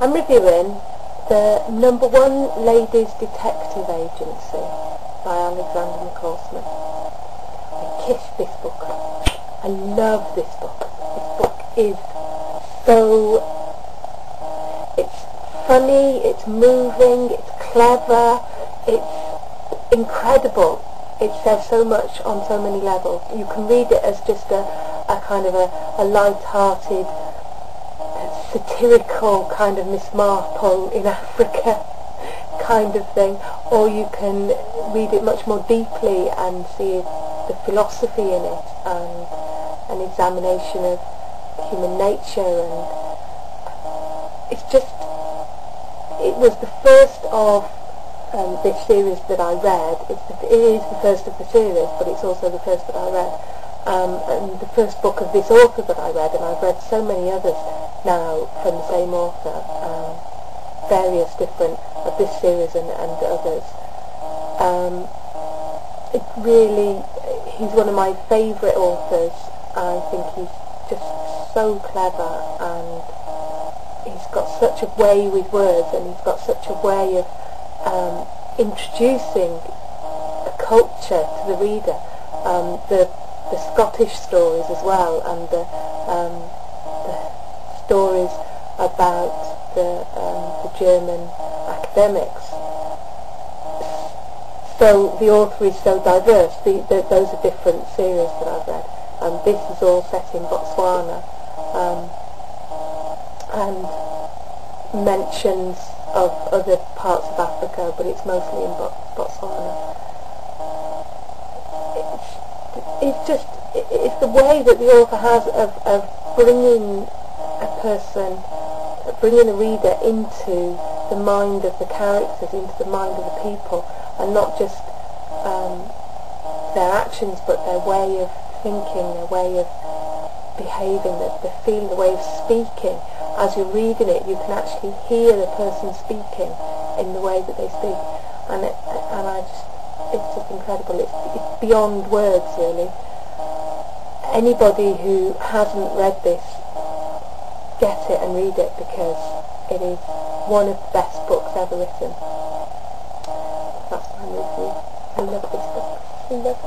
I'm reviewing the No.1 Ladies Detective Agency by Alexander McCall-Smith. I kiss this book. I love this book. This book is so... it's funny, it's moving, it's clever, it's incredible. It says so much on so many levels. You can read it as just a kind of a light-hearted, satirical kind of Miss Marple in Africa kind of thing, or you can read it much more deeply and see the philosophy in it and an examination of human nature. And it's just, it was the first of this series that I read. It is the first of the series, but it's also the first that I read, and the first book of this author that I read, and I've read so many others now from the same author, various different of this series and others. It really, he's one of my favourite authors. I think he's just so clever, and he's got such a way with words, and he's got such a way of introducing a culture to the reader, the Scottish stories as well, and the stories about the German academics. So the author is so diverse. Those are different series that I've read. This is all set in Botswana, and mentions of other parts of Africa, but it's mostly in Botswana. It's the way that the author has of bringing a reader into the mind of the characters, into the mind of the people, and not just their actions, but their way of thinking, their way of behaving, their feeling, the way of speaking. As you're reading it, you can actually hear the person speaking in the way that they speak, and it's just incredible. It's beyond words, really. Anybody who hasn't read this, get it and read it, because it is one of the best books ever written. That's my review. I love this book. I love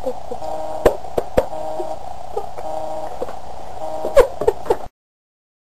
this book.